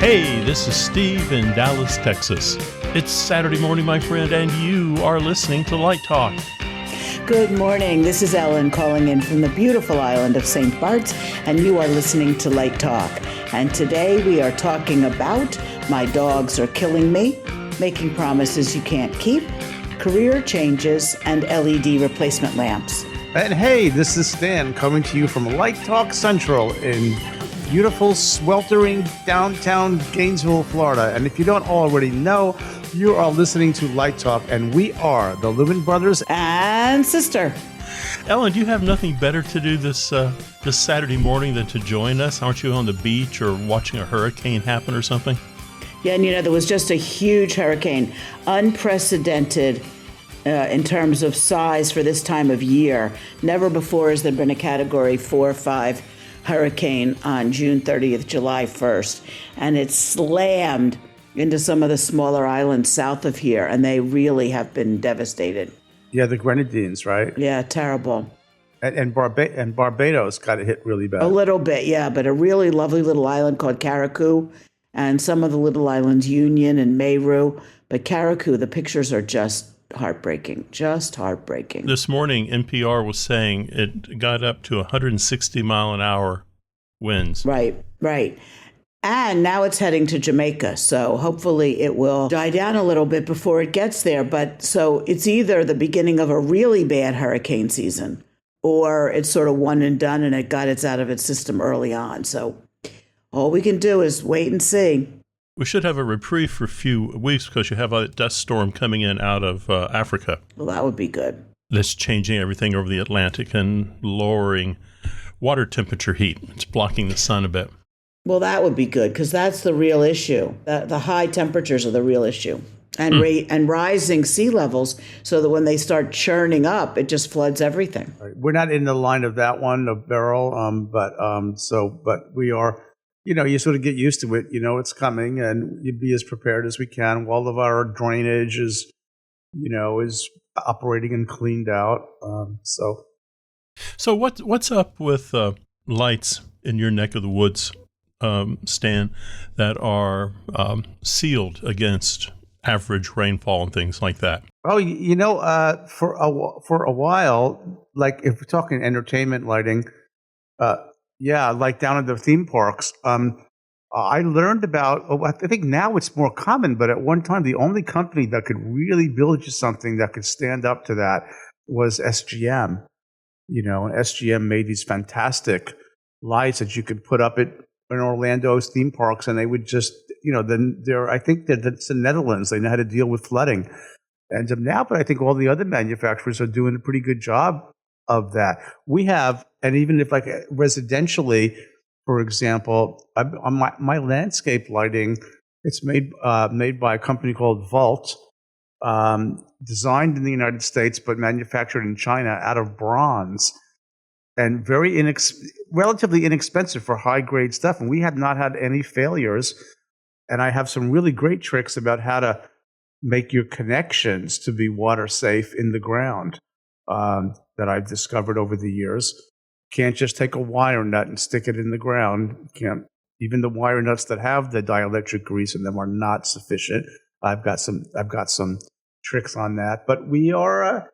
Hey, this is Steve in Dallas, Texas. It's Saturday morning, my friend, and you are listening to Light Talk. Good morning. This is Ellen calling in from the beautiful island of St. Bart's, and you are listening to Light Talk. And today we are talking about My Dogs Are Killing Me, Making Promises You Can't Keep, Career Changes, and LED replacement lamps. And hey, this is Stan coming to you from Light Talk Central in beautiful, sweltering downtown Gainesville, Florida. And if you don't already know, you are listening to Light Talk, and we are the Lumen Brothers and sister. Ellen, do you have nothing better to do this Saturday morning than to join us? Aren't you on the beach or watching a hurricane happen or something? Yeah, and there was just a huge hurricane, unprecedented in terms of size for this time of year. Never before has there been a Category 4 or 5 hurricane on June 30th, July 1st, and it slammed into some of the smaller islands south of here, and they really have been devastated. Yeah, the Grenadines, right? Yeah, terrible. And Barbados got hit really bad. A little bit, yeah, but a really lovely little island called Carribean, and some of the little islands, Union and Mayru. But Carribean, the pictures are just heartbreaking. This morning, NPR was saying it got up to 160 mile an hour winds. Right. And now it's heading to Jamaica, so hopefully it will die down a little bit before it gets there. But so it's either the beginning of a really bad hurricane season, or it's sort of one and done and it got it out of its system early on. So all we can do is wait and see. We should have a reprieve for a few weeks because you have a dust storm coming in out of Africa. Well, that would be good. That's changing everything over the Atlantic and lowering water temperature heat. It's blocking the sun a bit. Well, that would be good because that's the real issue. The high temperatures are the real issue. And and rising sea levels so that when they start churning up, it just floods everything. Right. We're not in the line of that one, of Beryl, but we are. You sort of get used to it. It's coming, and you be as prepared as we can. All of our drainage is operating and cleaned out. So what's up with lights in your neck of the woods, Stan, that are sealed against average rainfall and things like that? Oh, for a while, like if we're talking entertainment lighting. Yeah, like down at the theme parks. I learned about, I think now it's more common, but at one time, the only company that could really build you something that could stand up to that was SGM. And SGM made these fantastic lights that you could put up in Orlando's theme parks, and they would just, I think that it's the Netherlands. They know how to deal with flooding. And now, but I think all the other manufacturers are doing a pretty good job of that. We have, and even if like residentially, for example, on my landscape lighting, it's made by a company called Vault, designed in the United States but manufactured in China out of bronze, and relatively inexpensive for high grade stuff. And we have not had any failures. And I have some really great tricks about how to make your connections to be water safe in the ground. That I've discovered over the years. Can't just take a wire nut and stick it in the ground. Can't. Even the wire nuts that have the dielectric grease in them are not sufficient. I've got some tricks on that, but we are,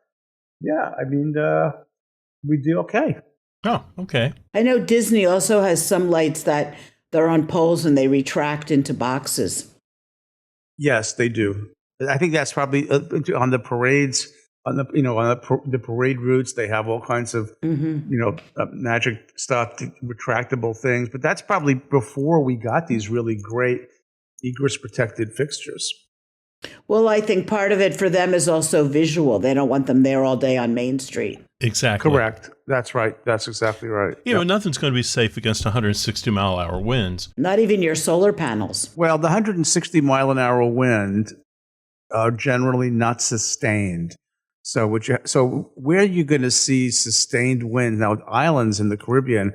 we do okay. Oh, okay. I know Disney also has some lights that they're on poles and they retract into boxes. Yes, they do. I think that's probably on the parades. On the parade routes, they have all kinds of magic stuff, retractable things. But that's probably before we got these really great egress protected fixtures. Well, I think part of it for them is also visual. They don't want them there all day on Main Street. Exactly. Correct. That's right. That's exactly right. Nothing's going to be safe against 160 mile an hour winds. Not even your solar panels. Well, the 160 mile an hour wind are generally not sustained. So where you're going to see sustained wind now, islands in the Caribbean,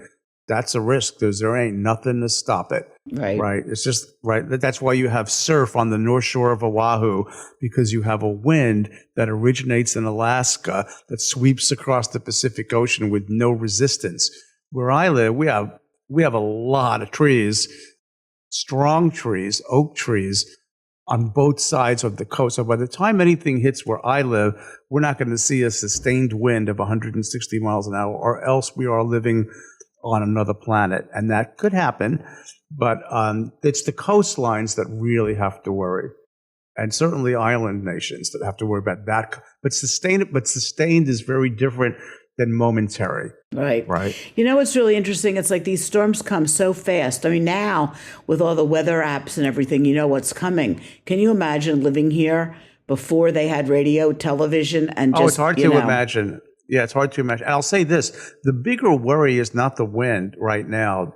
that's a risk. There ain't nothing to stop it. Right. It's just right. That's why you have surf on the north shore of Oahu, because you have a wind that originates in Alaska that sweeps across the Pacific Ocean with no resistance. Where I live, we have a lot of trees. strong trees, oak trees, on both sides of the coast. So by the time anything hits where I live, we're not going to see a sustained wind of 160 miles an hour, or else we are living on another planet. And that could happen, but it's the coastlines that really have to worry. And certainly island nations that have to worry about that. But sustained is very different than momentary. Right. Right. You know what's really interesting? It's like these storms come so fast. I mean, now with all the weather apps and everything, you know what's coming. Can you imagine living here before they had radio, television, and just, it's hard to imagine. Yeah, it's hard to imagine. And I'll say this, the bigger worry is not the wind right now,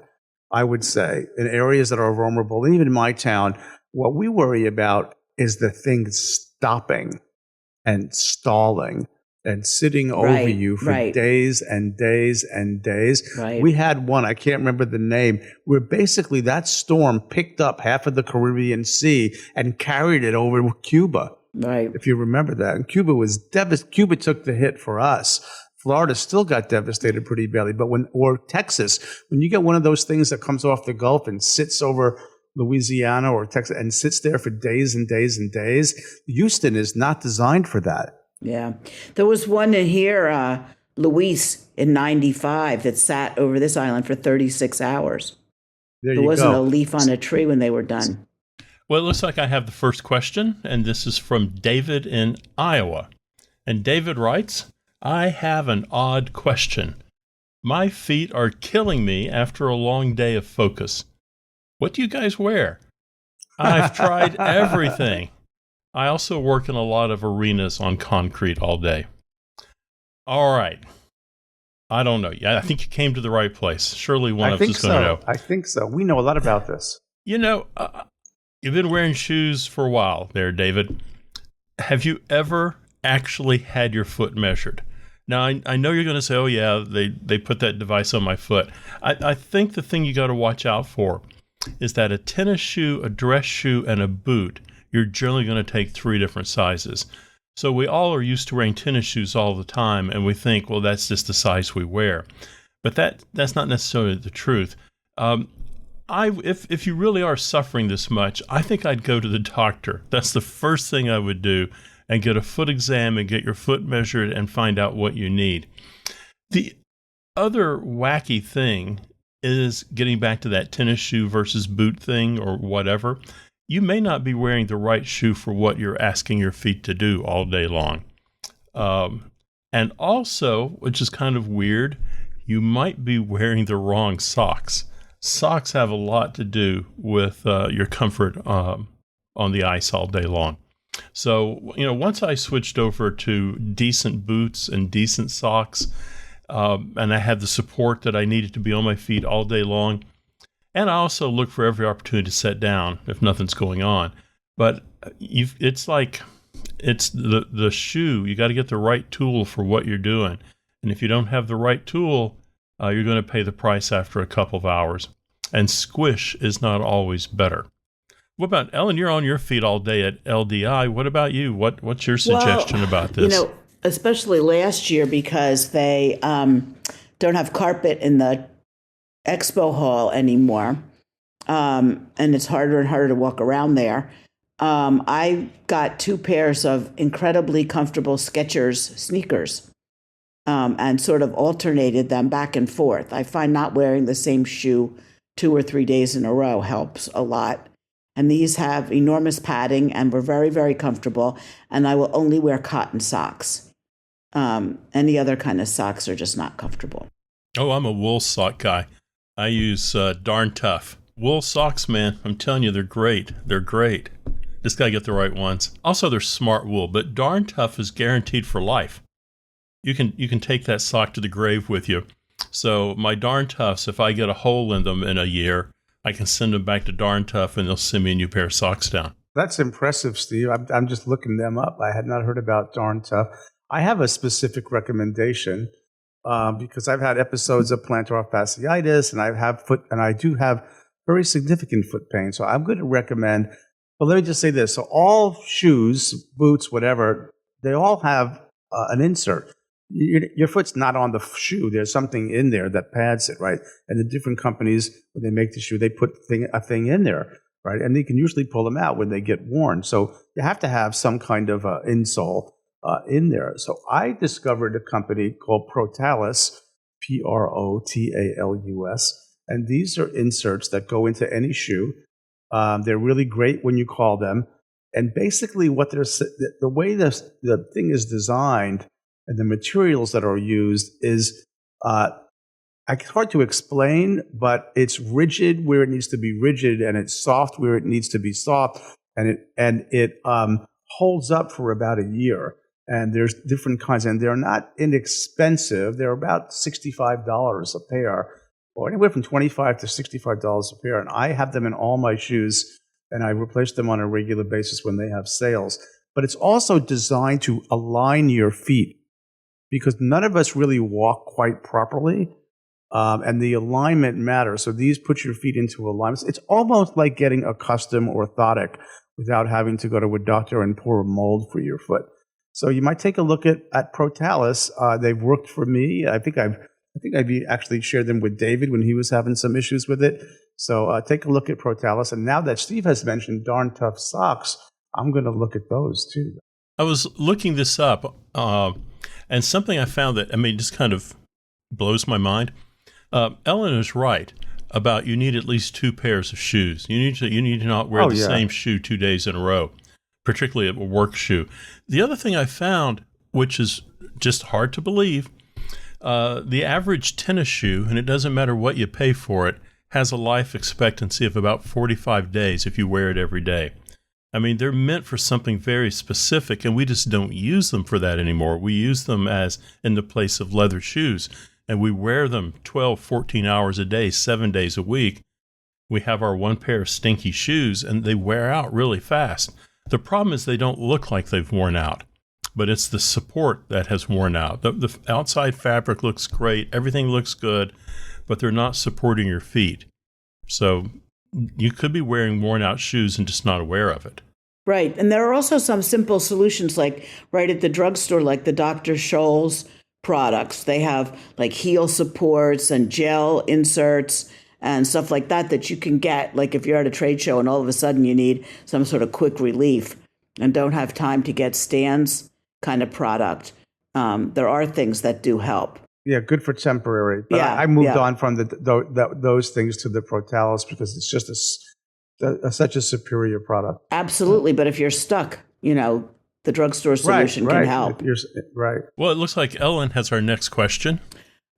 I would say, in areas that are vulnerable. Even in my town, what we worry about is the thing stopping and stalling and sitting over you for days and days and days. Right. We had one, I can't remember the name, where basically that storm picked up half of the Caribbean Sea and carried it over Cuba. Right. If you remember that. And Cuba was devastated. Cuba took the hit for us. Florida still got devastated pretty badly. But or Texas, when you get one of those things that comes off the Gulf and sits over Louisiana or Texas and sits there for days and days and days, Houston is not designed for that. Yeah. There was one in here, Luis, in 95 that sat over this island for 36 hours. There wasn't a leaf on a tree when they were done. Well, it looks like I have the first question, and this is from David in Iowa. And David writes, I have an odd question. My feet are killing me after a long day of focus. What do you guys wear? I've tried everything. I also work in a lot of arenas on concrete all day. All right. I don't know. Yeah, I think you came to the right place. Surely one of us is going to know. I think so. We know a lot about this. You know, you've been wearing shoes for a while there, David. Have you ever actually had your foot measured? Now, I know you're going to say, oh, yeah, they put that device on my foot. I think the thing you got to watch out for is that a tennis shoe, a dress shoe, and a boot, you're generally going to take 3 different sizes. So we all are used to wearing tennis shoes all the time, and we think, well, that's just the size we wear. But that's not necessarily the truth. If you really are suffering this much, I think I'd go to the doctor. That's the first thing I would do, and get a foot exam and get your foot measured and find out what you need. The other wacky thing is getting back to that tennis shoe versus boot thing or whatever. You may not be wearing the right shoe for what you're asking your feet to do all day long. And also, which is kind of weird, you might be wearing the wrong socks. Socks have a lot to do with your comfort on the ice all day long. So, once I switched over to decent boots and decent socks, and I had the support that I needed to be on my feet all day long, and I also look for every opportunity to sit down if nothing's going on. But it's the shoe. You got to get the right tool for what you're doing. And if you don't have the right tool, you're going to pay the price after a couple of hours. And squish is not always better. What about, Ellen, you're on your feet all day at LDI. What about you? What's your suggestion about this? Especially last year, because they don't have carpet in the expo hall anymore, and it's harder and harder to walk around there. I got 2 pairs of incredibly comfortable Skechers sneakers, and sort of alternated them back and forth. I find not wearing the same shoe 2 or 3 days in a row helps a lot. And these have enormous padding and were very, very comfortable. And I will only wear cotton socks. Any other kind of socks are just not comfortable. Oh, I'm a wool sock guy. I use Darn Tuff. Wool socks, man, I'm telling you, they're great. They're great. Just got to get the right ones. Also, they're smart wool, but Darn Tuff is guaranteed for life. You can take that sock to the grave with you. So my Darn Tuffs, if I get a hole in them in a year, I can send them back to Darn Tuff and they'll send me a new pair of socks down. That's impressive, Steve. I'm just looking them up. I had not heard about Darn Tuff. I have a specific recommendation because I've had episodes of plantar fasciitis, and I do have very significant foot pain. So I'm going to recommend. But let me just say this: so all shoes, boots, whatever, they all have an insert. your foot's not on the shoe. There's something in there that pads it, right? And the different companies, when they make the shoe, they put a thing in there, right? And they can usually pull them out when they get worn. So you have to have some kind of insole in there. So I discovered a company called Protalus, Protalus, and these are inserts that go into any shoe. They're really great when you call them. And basically what the way the thing is designed and the materials that are used is it's hard to explain, but it's rigid where it needs to be rigid, and it's soft where it needs to be soft, and it holds up for about a year. And there's different kinds, and they're not inexpensive. They're about $65 a pair, or anywhere from $25 to $65 a pair. And I have them in all my shoes, and I replace them on a regular basis when they have sales. But it's also designed to align your feet, because none of us really walk quite properly, and the alignment matters. So these put your feet into alignment. It's almost like getting a custom orthotic without having to go to a doctor and pour a mold for your foot. So you might take a look at Protalus. They've worked for me. I think I've actually shared them with David when he was having some issues with it. So take a look at Protalus. And now that Steve has mentioned Darn Tough socks, I'm going to look at those too. I was looking this up, and something I found that, just kind of blows my mind. Ellen is right about you need at least 2 pairs of shoes. You need to not wear same shoe 2 days in a row, particularly a work shoe. The other thing I found, which is just hard to believe, the average tennis shoe, and it doesn't matter what you pay for it, has a life expectancy of about 45 days if you wear it every day. They're meant for something very specific, and we just don't use them for that anymore. We use them as in the place of leather shoes, and we wear them 12, 14 hours a day, 7 days a week. We have our one pair of Stinky shoes, and they wear out really fast. The problem is they don't look like they've worn out, but it's the support that has worn out. The outside fabric looks great, everything looks good, but they're not supporting your feet. So you could be wearing worn out shoes and just not aware of it. Right. And there are also some simple solutions, like right at the drugstore, like the Dr. Scholl's products. They have like heel supports and gel inserts and stuff like that you can get, like if you're at a trade show and all of a sudden you need some sort of quick relief and don't have time to get Stan's kind of product. There are things that do help. Yeah, good for temporary. But I moved on from those things to the Protalus because it's just such a superior product. Absolutely. But if you're stuck, the drugstore solution can help. Right. Well, it looks like Ellen has our next question.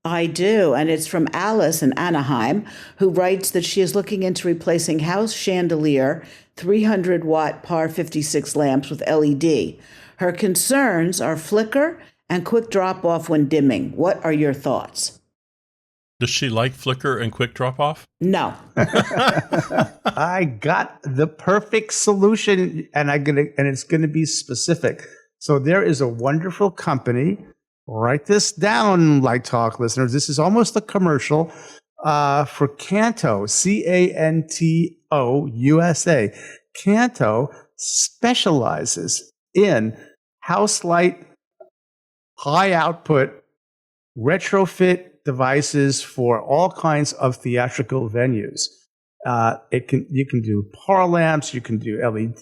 I do, and it's from Alice in Anaheim, who writes that she is looking into replacing house chandelier 300-watt par 56 lamps with LED. Her concerns are flicker and quick drop-off when dimming. What are your thoughts? Does she like flicker and quick drop-off? No. I got the perfect solution, and it's gonna be specific. So there is a wonderful company. Write this down, Light Talk listeners. This is almost a commercial for Canto, Canto USA. Canto specializes in house light, high output, retrofit devices for all kinds of theatrical venues. You can do par lamps, you can do LED,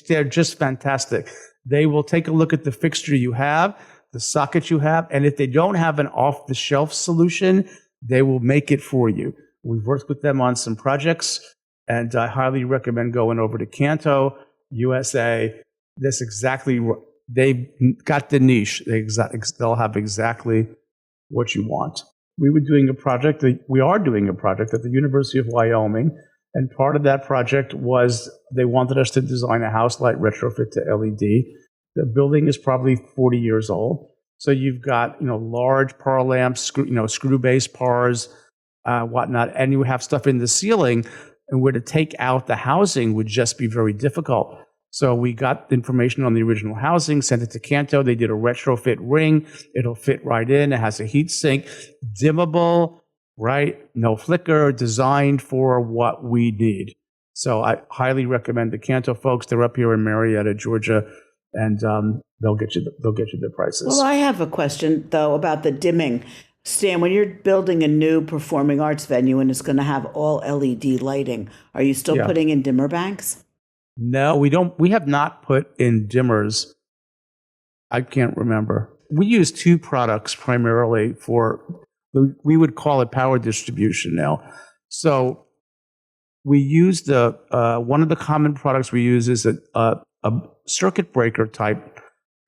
they're just fantastic. They will take a look at the fixture you have, the socket you have, and if they don't have an off-the-shelf solution, they will make it for you. We've worked with them on some projects, and I highly recommend going over to Canto USA. They've got the niche. They'll have exactly what you want. We are doing a project at the University of Wyoming, and part of that project was they wanted us to design a house light retrofit to LED. The building is probably 40 years old. So you've got, large par lamps, screw-based pars, whatnot, and you have stuff in the ceiling, and where to take out the housing would just be very difficult. So we got information on the original housing, sent it to Canto. They did a retrofit ring. It'll fit right in. It has a heat sink, dimmable, right? No flicker, designed for what we need. So I highly recommend the Canto folks. They're up here in Marietta, Georgia. and they'll get you the prices. Well, I have a question though about the dimming. Stan, when you're building a new performing arts venue and it's going to have all LED lighting, are you still putting in dimmer banks? No, we don't. We have not put in dimmers. I can't remember. We use two products primarily for, we would call it power distribution now. So we use one of the common products we use is a circuit breaker type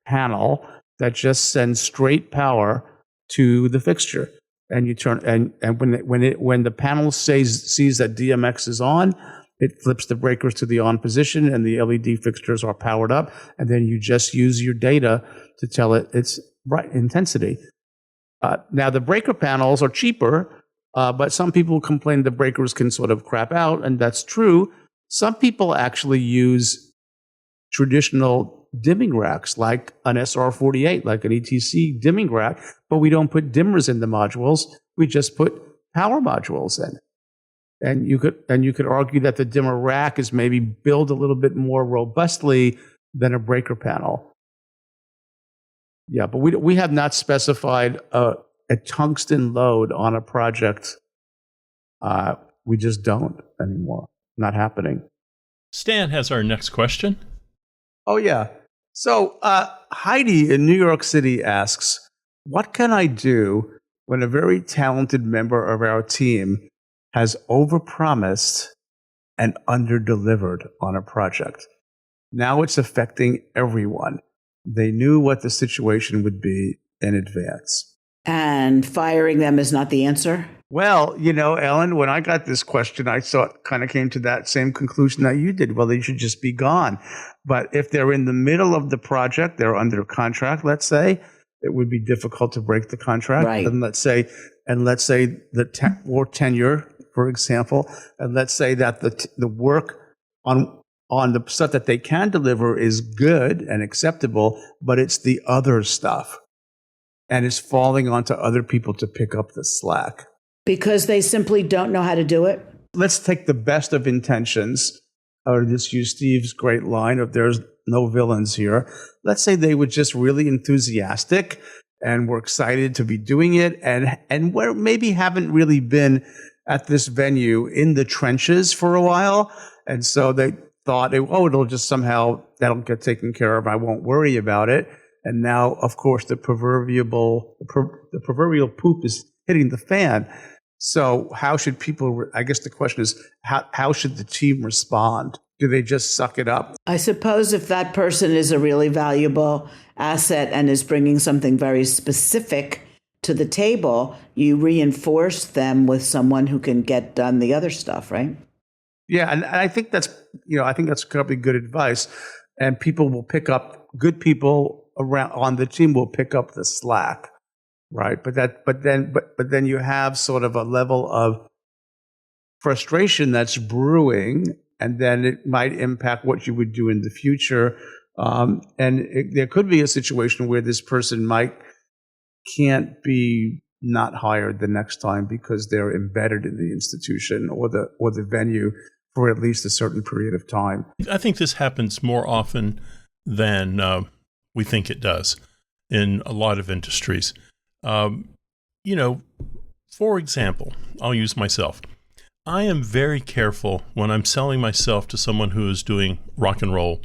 panel that just sends straight power to the fixture. And you turn, and when the panel sees that DMX is on, it flips the breakers to the on position and the LED fixtures are powered up. And then you just use your data to tell it its right intensity. Now the breaker panels are cheaper, but some people complain the breakers can sort of crap out, and that's true. Some people actually use traditional dimming racks like an SR48, like an ETC dimming rack, but we don't put dimmers in the modules. We just put power modules in. And you could argue that the dimmer rack is maybe built a little bit more robustly than a breaker panel. Yeah, but we have not specified a tungsten load on a project. We just don't anymore. Not happening. Stan has our next question. Oh, yeah. So Heidi in New York City asks, what can I do when a very talented member of our team has overpromised and underdelivered on a project? Now it's affecting everyone. They knew what the situation would be in advance. And firing them is not the answer? Well, Ellen, when I got this question, I kind of came to that same conclusion that you did. Well, they should just be gone. But if they're in the middle of the project, they're under contract, let's say, it would be difficult to break the contract. Right. And let's say or tenure, for example, and let's say that the work on the stuff that they can deliver is good and acceptable, but it's the other stuff, and it's falling onto other people to pick up the slack. Because they simply don't know how to do it? Let's take the best of intentions, or just use Steve's great line of there's no villains here. Let's say they were just really enthusiastic and were excited to be doing it, and where maybe haven't really been at this venue in the trenches for a while. And so they thought, it'll just somehow, that'll get taken care of. I won't worry about it. And now, of course, the proverbial poop is hitting the fan. So how should people, I guess the question is, how should the team respond? Do they just suck it up? I suppose if that person is a really valuable asset and is bringing something very specific to the table, you reinforce them with someone who can get done the other stuff, right? Yeah, and I think that's probably good advice. And people will pick up, good people around on the team will pick up the slack, right? But then you have sort of a level of frustration that's brewing, and then it might impact what you would do in the future. There could be a situation where this person can't be not hired the next time because they're embedded in the institution or the venue for at least a certain period of time. I think this happens more often than we think it does in a lot of industries. For example, I'll use myself. I am very careful when I'm selling myself to someone who is doing rock and roll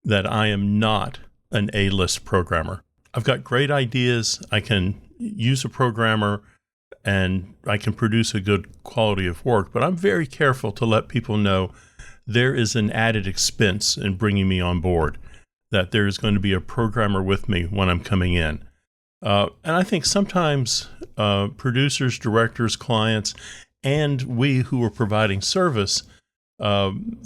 that I am not an A-list programmer. I've got great ideas. I can use a programmer and I can produce a good quality of work, but I'm very careful to let people know there is an added expense in bringing me on board, that there is going to be a programmer with me when I'm coming in. And I think sometimes producers, directors, clients, and we who are providing service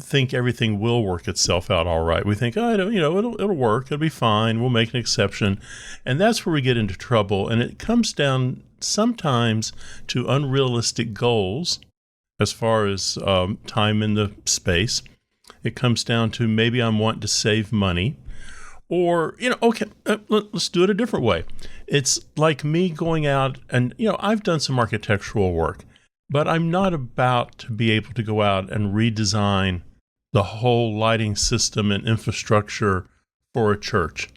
think everything will work itself out all right. We think, it'll work, it'll be fine, we'll make an exception. And that's where we get into trouble. And it comes down sometimes to unrealistic goals as far as time in the space. It comes down to maybe I'm wanting to save money. Or, let's do it a different way. It's like me going out and, I've done some architectural work, but I'm not about to be able to go out and redesign the whole lighting system and infrastructure for a church.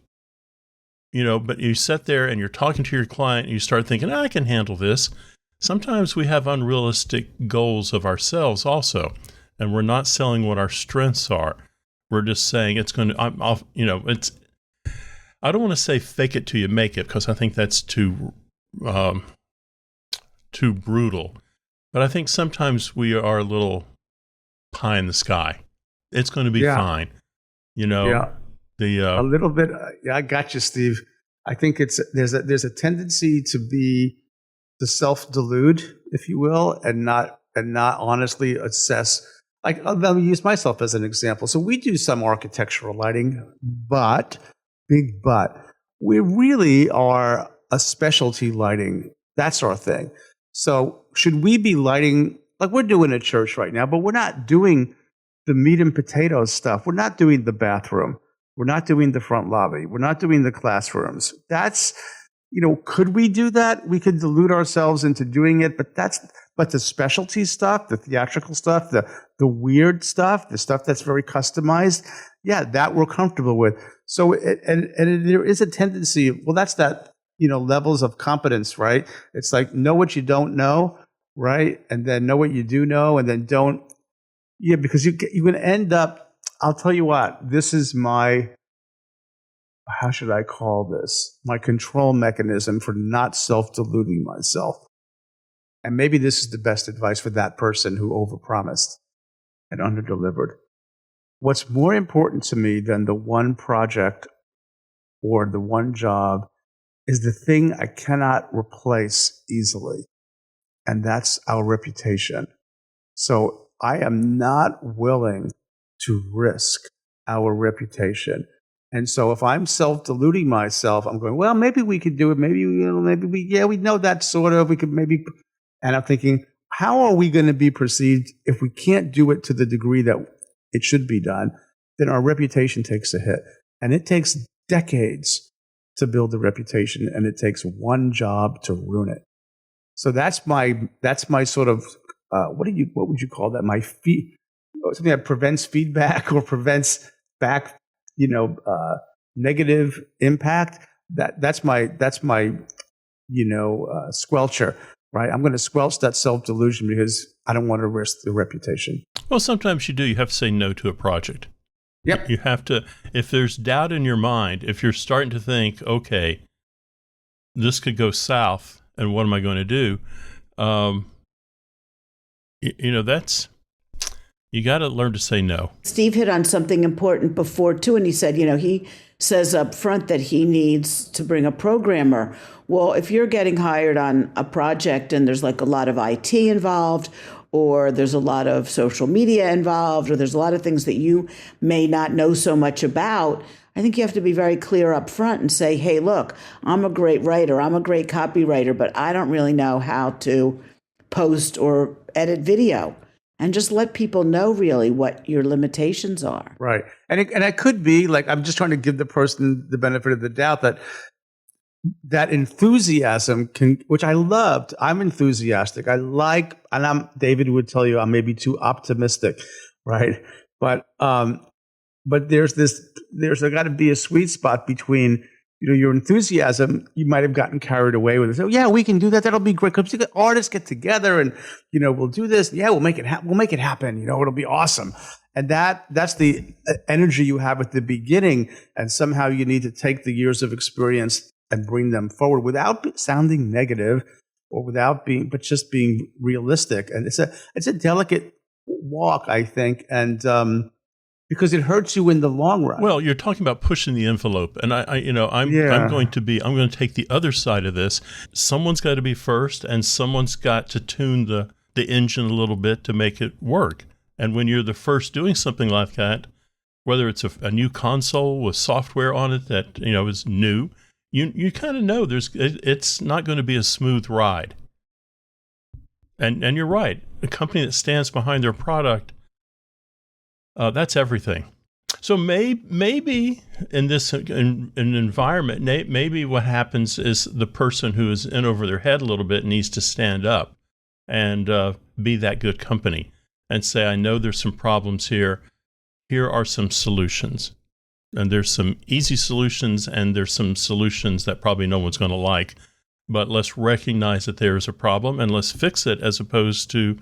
But you sit there and you're talking to your client and you start thinking, I can handle this. Sometimes we have unrealistic goals of ourselves also, and we're not selling what our strengths are. We're just saying it's going to, I don't want to say fake it till you make it, because I think that's too brutal. But I think sometimes we are a little pie in the sky. It's going to be fine. A little bit. I got you, Steve. I think there's a tendency to self-delude, if you will, and not honestly assess. Like, let me use myself as an example. So we do some architectural lighting, big but, we really are a specialty lighting. That's our thing. So should we be lighting, like we're doing at church right now, but we're not doing the meat and potatoes stuff. We're not doing the bathroom. We're not doing the front lobby. We're not doing the classrooms. That's, could we do that? We could delude ourselves into doing it, but the specialty stuff, the theatrical stuff, the weird stuff, the stuff that's very customized, that we're comfortable with. So, there is a tendency, well, that's that, levels of competence, right? It's like, know what you don't know, right? And then know what you do know, and then don't, because you're going to end up, I'll tell you what, this is how should I call this? My control mechanism for not self-deluding myself. And maybe this is the best advice for that person who overpromised and underdelivered. What's more important to me than the one project or the one job is the thing I cannot replace easily, and that's our reputation. So I am not willing to risk our reputation. And so if I'm self-deluding myself, I'm going, well, maybe we could do it. Maybe we know that sort of, we could maybe, and I'm thinking, how are we going to be perceived if we can't do it to the degree that it should be done? Then our reputation takes a hit. And it takes decades to build a reputation, and it takes one job to ruin it. So that's my sort of, what would you call that? Something that prevents feedback or prevents back, negative impact. That's my squelcher, right? I'm going to squelch that self-delusion because I don't want to risk the reputation. Well, sometimes you do. You have to say no to a project. Yep. You have to, if there's doubt in your mind, if you're starting to think, okay, this could go south, and what am I going to do? You got to learn to say no. Steve hit on something important before, too, and he said, he says up front that he needs to bring a programmer. Well, if you're getting hired on a project and there's like a lot of IT involved, or there's a lot of social media involved, or there's a lot of things that you may not know so much about, I think you have to be very clear up front and say, hey, look, I'm a great writer, I'm a great copywriter, but I don't really know how to post or edit video. And just let people know really what your limitations are. Right. And it could be like, I'm just trying to give the person the benefit of the doubt that enthusiasm which I loved. I'm enthusiastic. David would tell you I'm maybe too optimistic, right? But there's got to be a sweet spot between, your enthusiasm. You might have gotten carried away with it. So yeah, we can do that. That'll be great. Because artists get together and, we'll do this. Yeah, we'll make it happen. We'll make it happen. It'll be awesome. And that's the energy you have at the beginning. And somehow you need to take the years of experience and bring them forward without sounding negative or but just being realistic. And it's a delicate walk, I think. And, because it hurts you in the long run. Well, you're talking about pushing the envelope, and I'm going to take the other side of this. Someone's got to be first, and someone's got to tune the engine a little bit to make it work. And when you're the first doing something like that, whether it's a new console with software on it that is new, you kind of know it's not going to be a smooth ride. And you're right. A company that stands behind their product. That's everything. So maybe in this in an environment, maybe what happens is the person who is in over their head a little bit needs to stand up and be that good company and say, I know there's some problems here. Here are some solutions. And there's some easy solutions, and there's some solutions that probably no one's going to like. But let's recognize that there is a problem, and let's fix it, as opposed to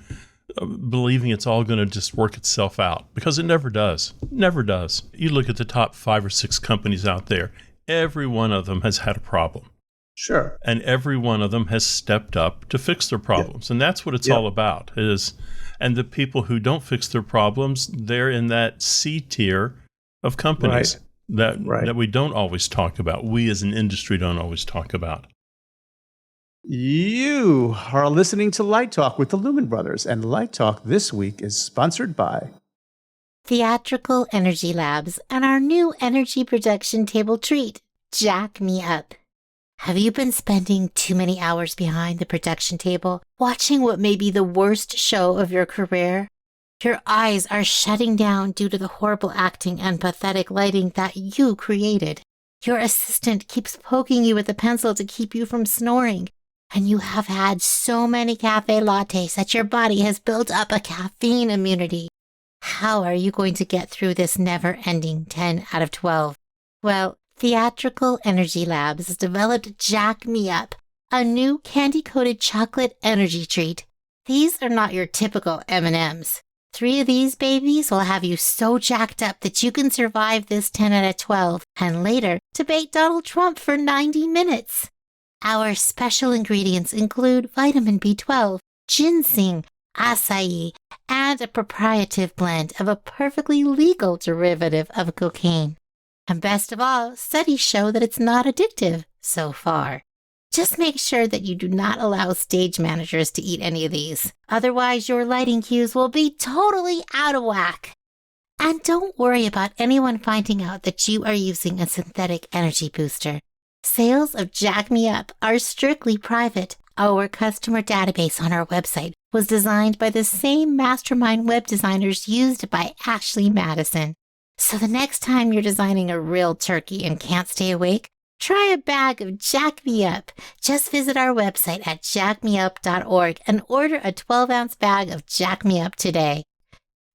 believing it's all going to just work itself out, because it never does. Never does. You look at the top 5 or 6 companies out there, every one of them has had a problem. Sure. And every one of them has stepped up to fix their problems. And that's what it's all about. And the people who don't fix their problems, they're in that C tier of companies that we don't always talk about. We as an industry don't always talk about. You are listening to Light Talk with the Lumen Brothers, and Light Talk this week is sponsored by Theatrical Energy Labs and our new energy production table treat, Jack Me Up. Have you been spending too many hours behind the production table, watching what may be the worst show of your career? Your eyes are shutting down due to the horrible acting and pathetic lighting that you created. Your assistant keeps poking you with a pencil to keep you from snoring. And you have had so many cafe lattes that your body has built up a caffeine immunity. How are you going to get through this never-ending 10 out of 12? Well, Theatrical Energy Labs has developed Jack Me Up, a new candy-coated chocolate energy treat. These are not your typical M&Ms. 3 of these babies will have you so jacked up that you can survive this 10 out of 12 and later debate Donald Trump for 90 minutes. Our special ingredients include vitamin B12, ginseng, acai, and a proprietary blend of a perfectly legal derivative of cocaine. And best of all, studies show that it's not addictive so far. Just make sure that you do not allow stage managers to eat any of these. Otherwise, your lighting cues will be totally out of whack. And don't worry about anyone finding out that you are using a synthetic energy booster. Sales of Jack Me Up are strictly private. Our customer database on our website was designed by the same mastermind web designers used by Ashley Madison. So the next time you're designing a real turkey and can't stay awake, try a bag of Jack Me Up. Just visit our website at jackmeup.org and order a 12-ounce bag of Jack Me Up today.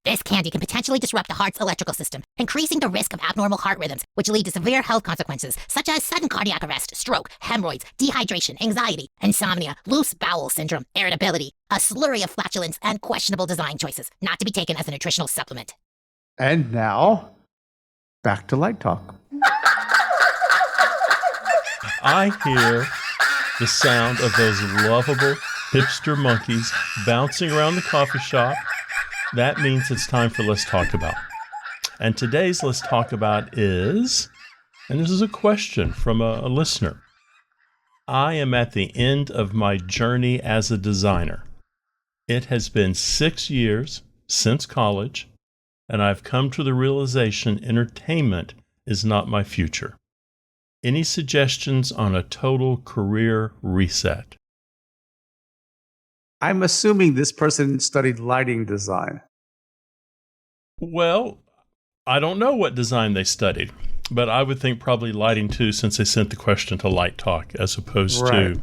This candy can potentially disrupt the heart's electrical system, increasing the risk of abnormal heart rhythms, which lead to severe health consequences, such as sudden cardiac arrest, stroke, hemorrhoids, dehydration, anxiety, insomnia, loose bowel syndrome, irritability, a slurry of flatulence, and questionable design choices, not to be taken as a nutritional supplement. And now, back to Light Talk. I hear the sound of those lovable hipster monkeys bouncing around the coffee shop. That means it's time for Let's Talk About. And today's Let's Talk About is, and this is a question from a listener. I am at the end of my journey as a designer. It has been 6 years since college, and I've come to the realization entertainment is not my future. Any suggestions on a total career reset? I'm assuming this person studied lighting design. Well, I don't know what design they studied, but I would think probably lighting too, since they sent the question to Light Talk as opposed to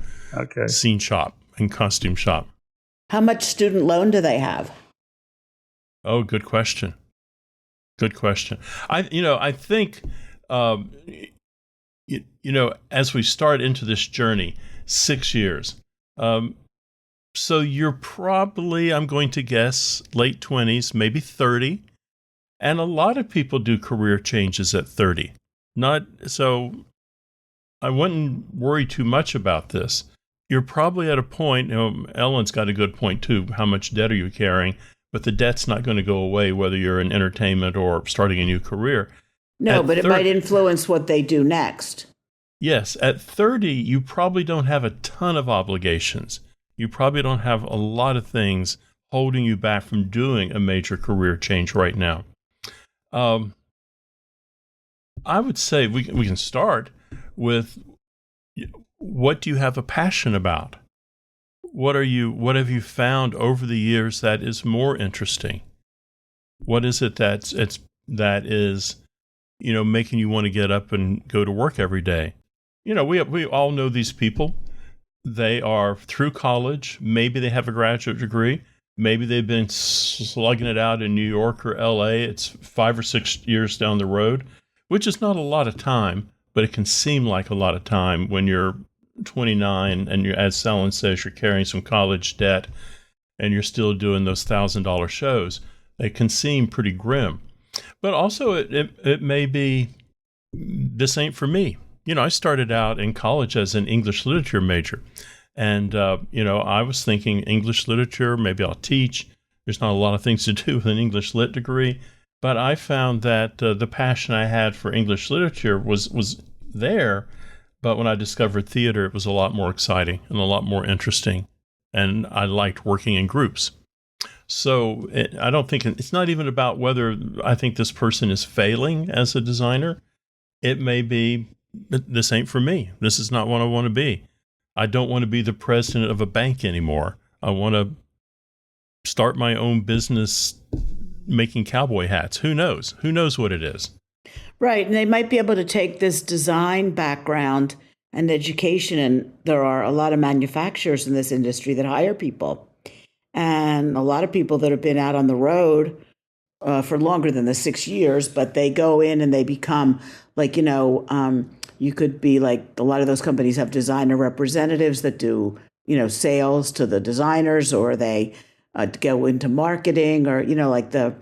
scene shop and costume shop. How much student loan do they have? Oh, good question. Good question. I think, as we start into this journey, 6 years. So you're probably, I'm going to guess, late 20s, maybe 30. And a lot of people do career changes at 30. So I wouldn't worry too much about this. You're probably at a point, Ellen's got a good point too, how much debt are you carrying? But the debt's not going to go away whether you're in entertainment or starting a new career. No, but it might influence what they do next. Yes, at 30, you probably don't have a ton of obligations. You probably don't have a lot of things holding you back from doing a major career change right now. I would say we can start with, what do you have a passion about? What have you found over the years that is more interesting? What is it that is making you want to get up and go to work every day? We all know these people. They are through college. Maybe they have a graduate degree. Maybe they've been slugging it out in New York or LA. It's 5 or 6 years down the road. which is not a lot of time, but it can seem like a lot of time when you're 29 and you're, as Salen says, you're carrying some college debt and you're still doing those $1,000 shows. It can seem pretty grim. But also it may be, this ain't for me. I started out in college as an English literature major. And, I was thinking English literature, maybe I'll teach. There's not a lot of things to do with an English lit degree. But I found that the passion I had for English literature was there. But when I discovered theater, it was a lot more exciting and a lot more interesting. And I liked working in groups. So I don't think it's not even about whether I think this person is failing as a designer. It may be, this ain't for me. This is not what I want to be. I don't want to be the president of a bank anymore. I want to start my own business making cowboy hats. Who knows? Who knows what it is? Right. And they might be able to take this design background and education. And there are a lot of manufacturers in this industry that hire people. And a lot of people that have been out on the road for longer than the 6 years, but they go in and they become like, you could be like, a lot of those companies have designer representatives that do, sales to the designers, or they go into marketing, or, like the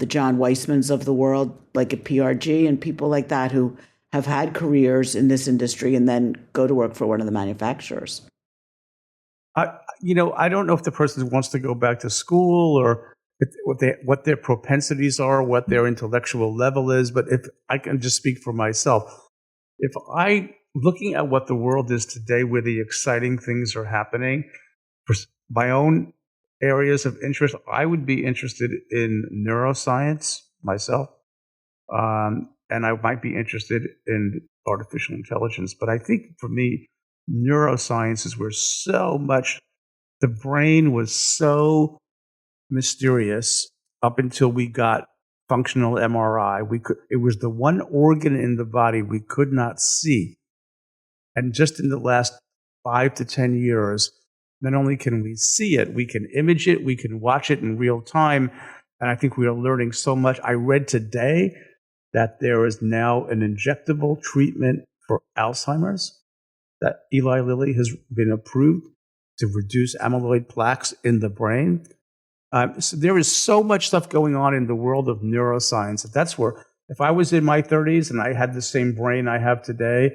John Weissmans of the world, like at PRG, and people like that who have had careers in this industry and then go to work for one of the manufacturers. I don't know if the person wants to go back to school or what their propensities are, what their intellectual level is. But if I can just speak for myself, if looking at what the world is today, where the exciting things are happening, for my own areas of interest, I would be interested in neuroscience myself. And I might be interested in artificial intelligence. But I think for me, neuroscience is where so much, the brain was so mysterious up until we got functional MRI. It was the one organ in the body we could not see. And just in the last 5 to 10 years, not only can we see it, we can image it, we can watch it in real time. And I think we are learning so much. I read today that there is now an injectable treatment for Alzheimer's, that Eli Lilly has been approved to reduce amyloid plaques in the brain. So there is so much stuff going on in the world of neuroscience. That's where, if I was in my 30s and I had the same brain I have today,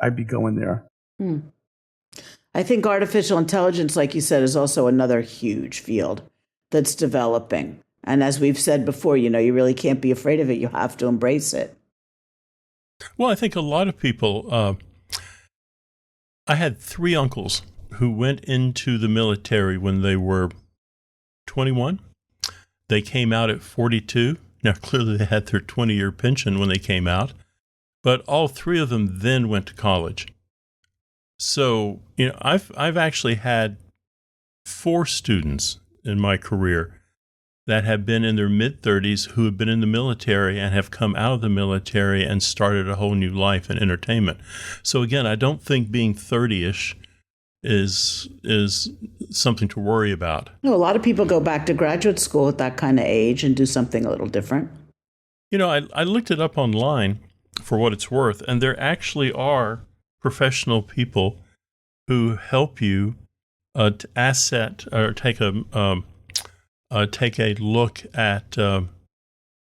I'd be going there. I think artificial intelligence, like you said, is also another huge field that's developing. And as we've said before, you really can't be afraid of it. You have to embrace it. Well, I think a lot of people, I had 3 uncles who went into the military when they were 21. They came out at 42. Now, clearly they had their 20-year pension when they came out, but all 3 of them then went to college. So, I've actually had 4 students in my career that have been in their mid-30s who have been in the military and have come out of the military and started a whole new life in entertainment. So again, I don't think being 30-ish is something to worry about. A lot of people go back to graduate school at that kind of age and do something a little different. I looked it up online for what it's worth, and there actually are professional people who help you asset or take a look at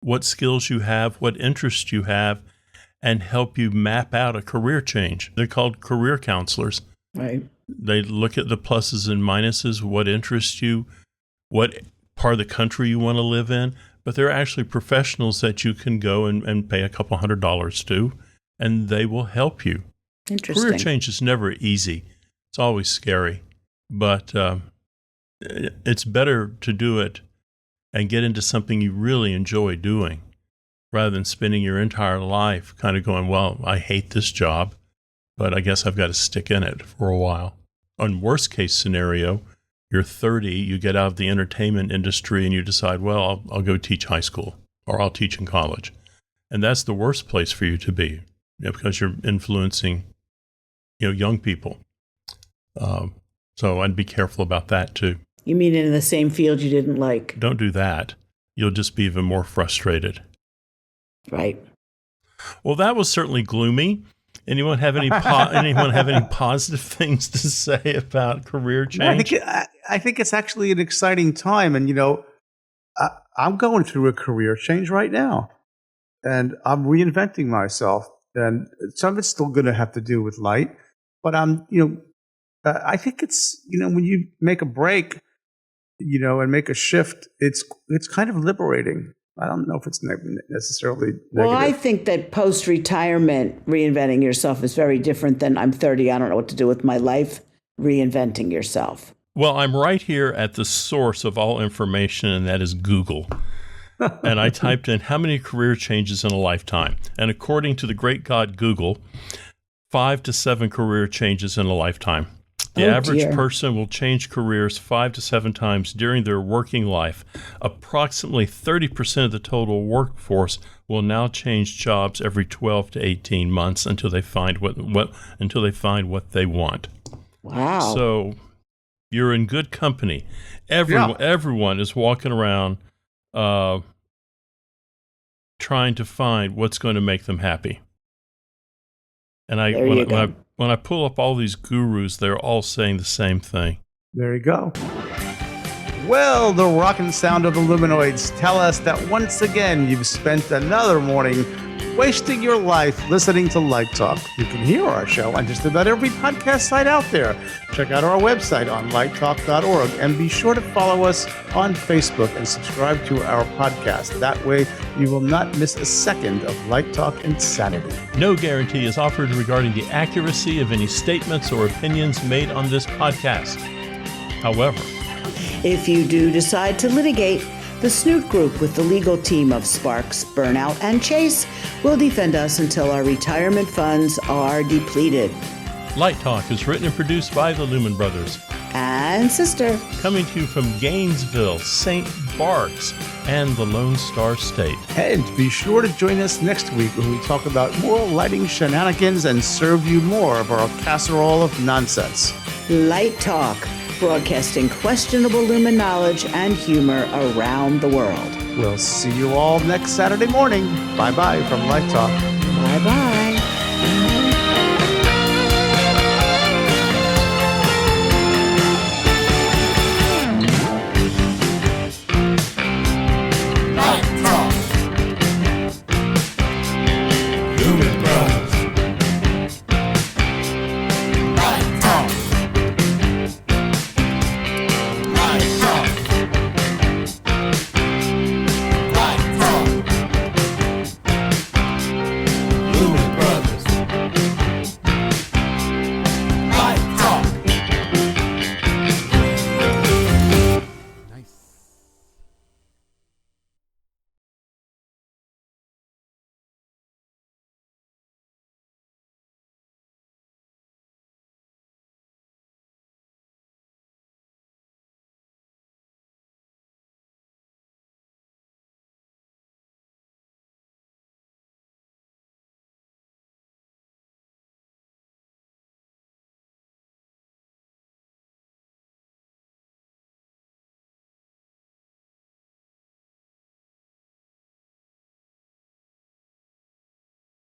what skills you have, what interests you have, and help you map out a career change. They're called career counselors. Right. They look at the pluses and minuses, what interests you, what part of the country you want to live in. But they're actually professionals that you can go and pay a couple $100s to, and they will help you. Interesting. Career change is never easy. It's always scary. But it's better to do it and get into something you really enjoy doing rather than spending your entire life kind of going, well, I hate this job, but I guess I've got to stick in it for a while. On worst case scenario, you're 30, you get out of the entertainment industry and you decide, well, I'll go teach high school or I'll teach in college. And that's the worst place for you to be because you're influencing, young people. So I'd be careful about that too. You mean in the same field you didn't like? Don't do that. You'll just be even more frustrated. Right. Well, that was certainly gloomy. Anyone have any positive things to say about career change? I think it's actually an exciting time, and I'm going through a career change right now, and I'm reinventing myself, and some of it's still going to have to do with light, but I think it's when you make a break, and make a shift, it's kind of liberating. I don't know if it's necessarily negative. Well, I think that post-retirement, reinventing yourself is very different than I'm 30, I don't know what to do with my life, reinventing yourself. Well, I'm right here at the source of all information, and that is Google. And I typed in how many career changes in a lifetime. And according to the great God Google, 5 to 7 career changes in a lifetime. The average person will change careers 5 to 7 times during their working life. Approximately 30% of the total workforce will now change jobs every 12 to 18 months until they find what they want. Wow. So you're in good company. Everyone is walking around trying to find what's going to make them happy. And when I pull up all these gurus, they're all saying the same thing. There you go. Well, the rockin' sound of the luminoids tell us that once again you've spent another morning wasting your life listening to Light Talk. You can hear our show on just about every podcast site out there. Check out our website on lighttalk.org and be sure to follow us on Facebook and subscribe to our podcast. That way you will not miss a second of Light Talk insanity. No guarantee is offered regarding the accuracy of any statements or opinions made on this podcast. However, if you do decide to litigate, the Snoot Group with the legal team of Sparks, Burnout, and Chase will defend us until our retirement funds are depleted. Light Talk is written and produced by the Lumen Brothers. And sister. Coming to you from Gainesville, St. Bart's, and the Lone Star State. And be sure to join us next week when we talk about more lighting shenanigans and serve you more of our casserole of nonsense. Light Talk, broadcasting questionable lumen knowledge and humor around the world. We'll see you all next Saturday morning. Bye-bye from Light Talk. Bye-bye.